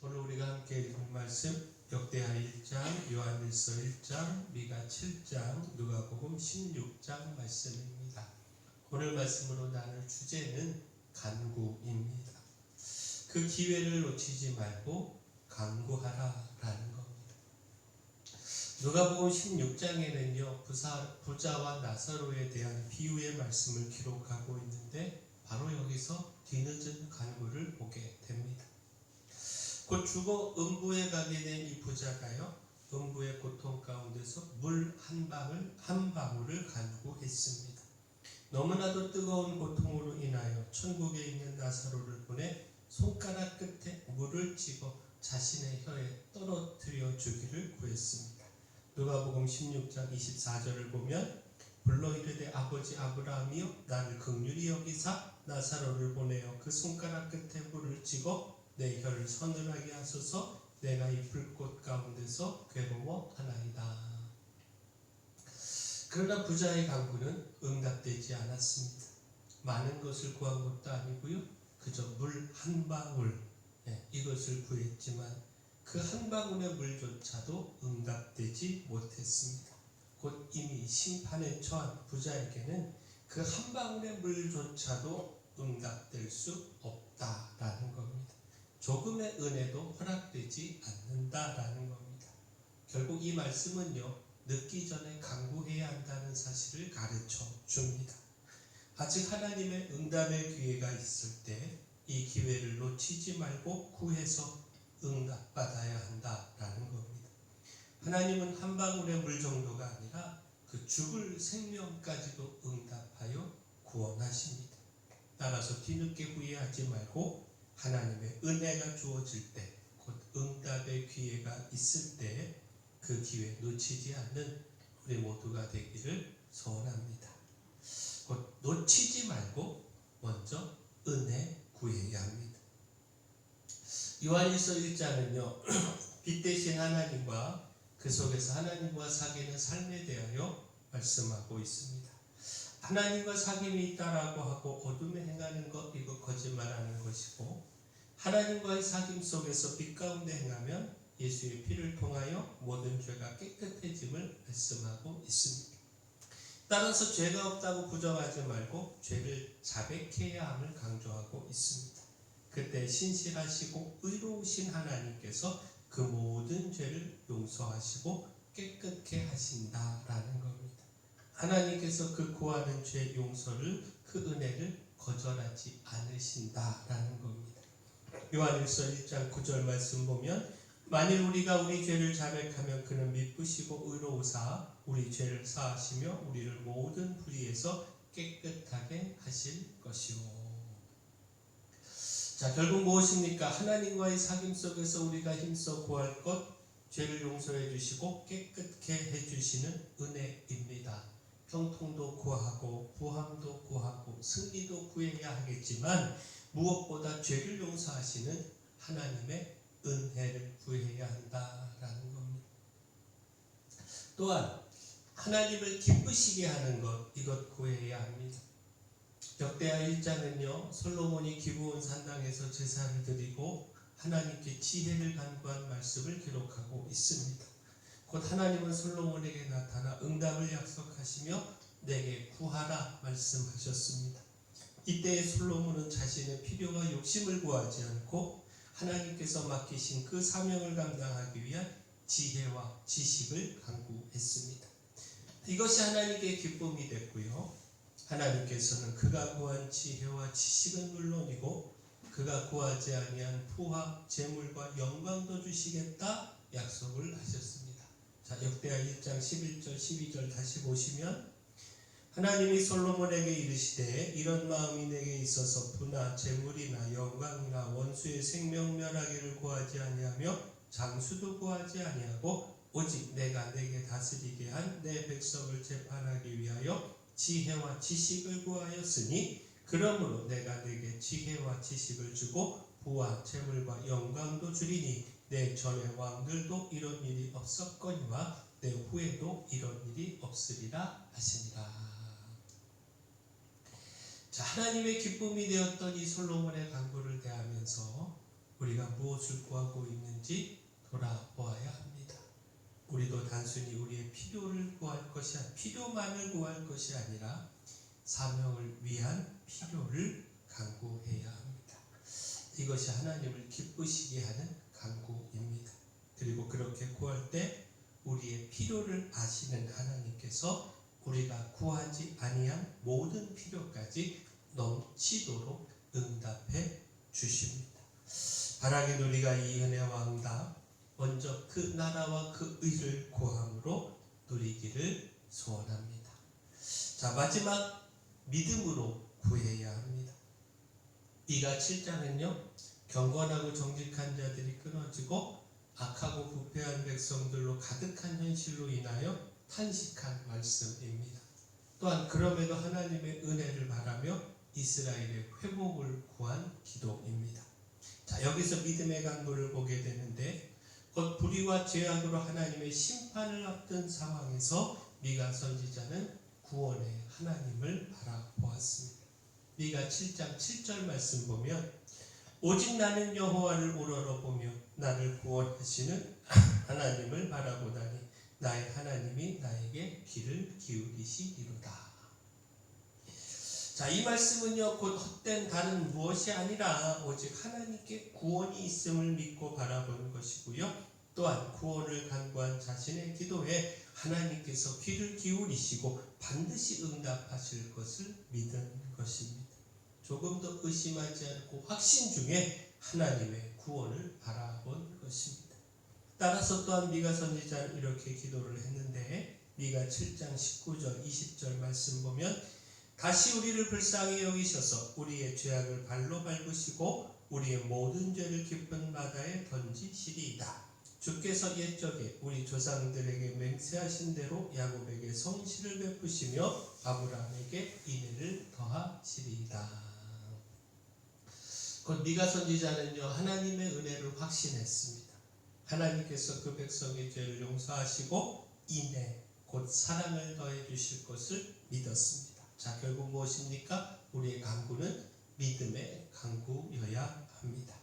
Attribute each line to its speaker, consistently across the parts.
Speaker 1: 오늘 우리가 함께 읽은 말씀 역대하 1장, 요한일서 1장, 미가 7장, 누가복음 16장 말씀입니다. 오늘 말씀으로 나눌 주제는 간구입니다. 그 기회를 놓치지 말고 간구하라라는 겁니다. 누가복음 16장에는요 부자와 나사로에 대한 비유의 말씀을 기록하고 있는데 바로 여기서 뒤늦은 간구를 보게 됩니다. 곧 죽어 음부에 가게 된 이 부자가요 음부의 고통 가운데서 물 한 방울을 간구했습니다. 너무나도 뜨거운 고통으로 인하여 천국에 있는 나사로를 보내 손가락 끝에 물을 찍어 자신의 혀에 떨어뜨려 주기를 구했습니다. 누가복음 16장 24절을 보면 불러 이르되 아버지 아브라함이여 나를 긍휼히 여기사 나사로를 보내어 그 손가락 끝에 물을 찍어 내 혀를 서늘하게 하소서 내가 이 불꽃 가운데서 괴로워하나이다. 그러나 부자의 간구는 응답되지 않았습니다. 많은 것을 구한 것도 아니고요 그저 물 한 방울 이것을 구했지만 그 한 방울의 물조차도 응답되지 못했습니다. 곧 이미 심판에 처한 부자에게는 그 한 방울의 물조차도 응답될 수 없다라는 겁니다. 조금의 은혜도 허락되지 않는다라는 겁니다. 결국 이 말씀은요 늦기 전에 간구해야 한다는 사실을 가르쳐 줍니다. 아직 하나님의 응답의 기회가 있을 때 이 기회를 놓치지 말고 구해서 응답받아야 한다라는 겁니다. 하나님은 한 방울의 물 정도가 아니라 그 죽을 생명까지도 응답하여 구원하십니다. 따라서 뒤늦게 후회하지 말고 하나님의 은혜가 주어질 때, 곧 응답의 기회가 있을 때 그 기회 놓치지 않는 우리 모두가 되기를 소원합니다. 곧 놓치지 말고 먼저 은혜 구해야 합니다. 요한일서 1장은요 빛 대신 하나님과 그 속에서 하나님과 사귀는 삶에 대하여 말씀하고 있습니다. 하나님과 사귐이 있다라고 하고 어둠에 행하는 것 이거 거짓말하는 것이고 하나님과의 사귐 속에서 빛 가운데 행하면 예수의 피를 통하여 모든 죄가 깨끗해짐을 말씀하고 있습니다. 따라서 죄가 없다고 부정하지 말고 죄를 자백해야 함을 강조하고 있습니다. 그때 신실하시고 의로우신 하나님께서 그 모든 죄를 용서하시고 깨끗게 하신다라는 겁니다. 하나님께서 그 구하는 죄 용서를 그 은혜를 거절하지 않으신다라는 겁니다. 요한일서 1장 9절 말씀 보면 만일 우리가 우리 죄를 자백하면 그는 미쁘시고 의로우사 우리 죄를 사하시며 우리를 모든 불의에서 깨끗하게 하실 것이요. 자, 결국 무엇입니까? 하나님과의 사귐 속에서 우리가 힘써 구할 것 죄를 용서해 주시고 깨끗게 해주시는 은혜입니다. 형통도 구하고 부함도 구하고 승리도 구해야 하겠지만 무엇보다 죄를 용서하시는 하나님의 은혜를 구해야 한다라는 겁니다. 또한 하나님을 기쁘시게 하는 것 이것 구해야 합니다. 역대하 1장은요 솔로몬이 기브온 산당에서 제사를 드리고 하나님께 지혜를 간구한 말씀을 기록하고 있습니다. 곧 하나님은 솔로몬에게 나타나 응답을 약속하시며 내게 구하라 말씀하셨습니다. 이때 솔로몬은 자신의 필요와 욕심을 구하지 않고 하나님께서 맡기신 그 사명을 감당하기 위한 지혜와 지식을 간구했습니다. 이것이 하나님께 기쁨이 됐고요. 하나님께서는 그가 구한 지혜와 지식은 물론이고 그가 구하지 아니한 부와 재물과 영광도 주시겠다 약속을 하셨습니다. 자, 역대하 1장 11절 12절 다시 보시면 하나님이 솔로몬에게 이르시되 이런 마음이 내게 있어서 부나 재물이나 영광이나 원수의 생명 멸하기를 구하지 아니하며 장수도 구하지 아니하고 오직 내가 내게 다스리게 한 내 백성을 재판하기 위하여 지혜와 지식을 구하였으니 그러므로 내가 내게 지혜와 지식을 주고 부와 재물과 영광도 주리니 내 전의 왕들도 이런 일이 없었거니와 내 후에도 이런 일이 없으리라 하시니라. 자, 하나님의 기쁨이 되었던 이 솔로몬의 간구를 대하면서 우리가 무엇을 구하고 있는지 돌아보아야 합니다. 우리도 단순히 우리의 필요를 구할 것이 필요만을 구할 것이 아니라 사명을 위한 필요를 간구해야 합니다. 이것이 하나님을 기쁘시게 하는 간구입니다. 그리고 그렇게 구할 때 우리의 필요를 아시는 하나님께서 우리가 구하지 아니한 모든 필요까지 넘치도록 응답해 주십니다. 바라긴 우리가 이 은혜와 응답 먼저 그 나라와 그 의를 구함으로 누리기를 소원합니다. 자, 마지막 믿음으로 구해야 합니다. 미가 7장은요 경건하고 정직한 자들이 끊어지고 악하고 부패한 백성들로 가득한 현실로 인하여 탄식한 말씀입니다. 또한 그럼에도 하나님의 은혜를 바라며 이스라엘의 회복을 구한 기도입니다. 자, 여기서 믿음의 간구를 보게 되는데 곧 불의와 죄악으로 하나님의 심판을 앞둔 상황에서 미가 선지자는 구원의 하나님을 바라보았습니다. 미가 7장 7절 말씀 보면 오직 나는 여호와를 우러러보며 나를 구원하시는 하나님을 바라보다니 나의 하나님이 나에게 귀를 기울이시리로다. 자, 이 말씀은요 곧 헛된 다른 무엇이 아니라 오직 하나님께 구원이 있음을 믿고 바라보는 것이고요. 또한 구원을 간구한 자신의 기도에 하나님께서 귀를 기울이시고 반드시 응답하실 것을 믿은 것입니다. 조금 더 의심하지 않고 확신 중에 하나님의 구원을 바라본 것입니다. 따라서 또한 미가 선지자는 이렇게 기도를 했는데 미가 7장 19절 20절 말씀 보면 다시 우리를 불쌍히 여기셔서 우리의 죄악을 발로 밟으시고 우리의 모든 죄를 깊은 바다에 던지시리이다. 주께서 옛적에 우리 조상들에게 맹세하신 대로 야곱에게 성실을 베푸시며 아브라함에게 인애를 더하시리이다. 곧 미가 선지자는요 하나님의 은혜를 확신했습니다. 하나님께서 그 백성의 죄를 용서하시고 인애 곧 사랑을 더해 주실 것을 믿었습니다. 자, 결국 무엇입니까? 우리의 간구는 믿음의 간구여야 합니다.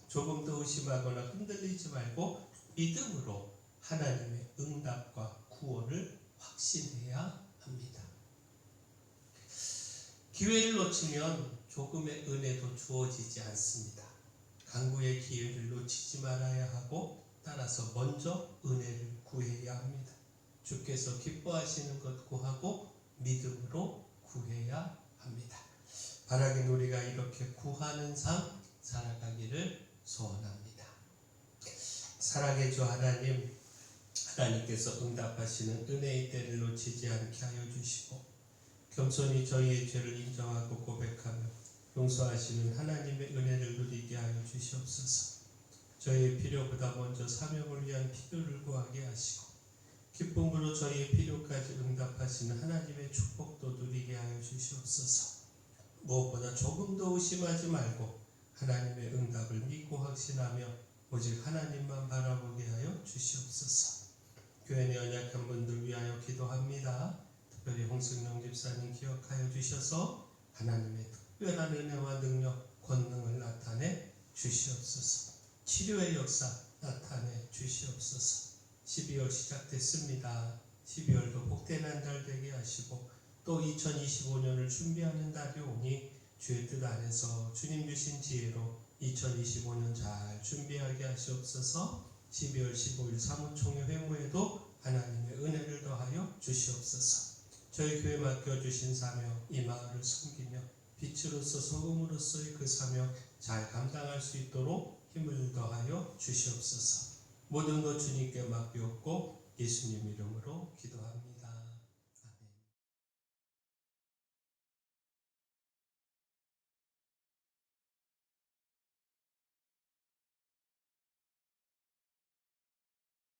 Speaker 1: 조금 더 의심하거나 흔들리지 말고 믿음으로 하나님의 응답과 구원을 확신해야 합니다. 기회를 놓치면 조금의 은혜도 주어지지 않습니다. 간구의 기회를 놓치지 말아야 하고 따라서 먼저 은혜를 구해야 합니다. 주께서 기뻐하시는 것 구하고 믿음으로 구해야 합니다. 바라긴 우리가 이렇게 구하는 삶 살아가기를 소원합니다. 사랑의 주 하나님, 하나님께서 응답하시는 은혜의 때를 놓치지 않게 하여 주시고 겸손히 저희의 죄를 인정하고 고백하며 용서하시는 하나님의 은혜를 누리게 하여 주시옵소서. 저희의 필요보다 먼저 사명을 위한 필요를 구하게 하시고 기쁨으로 저희의 필요까지 응답하시는 하나님의 축복도 누리게 하여 주시옵소서. 무엇보다 조금 더 의심하지 말고 하나님의 응답을 믿고 확신하며 오직 하나님만 바라보게 하여 주시옵소서. 교회 내 연약한 분들 위하여 기도합니다. 특별히 홍승영 집사님 기억하여 주셔서 하나님의 특별한 은혜와 능력, 권능을 나타내 주시옵소서. 치료의 역사 나타내 주시옵소서. 12월 시작됐습니다. 12월도 복된 한 달 되게 하시고 또 2025년을 준비하는 달이 오니 주의 뜻 안에서 주님 주신 지혜로 2025년 잘 준비하게 하시옵소서. 12월 15일 사무총회 회무에도 하나님의 은혜를 더하여 주시옵소서. 저희 교회 맡겨주신 사명 이 마을을 섬기며 빛으로서 소금으로서의 그 사명 잘 감당할 수 있도록 힘을 더하여 주시옵소서. 모든 것 주님께 맡기옵고 예수님 이름으로 기도합니다.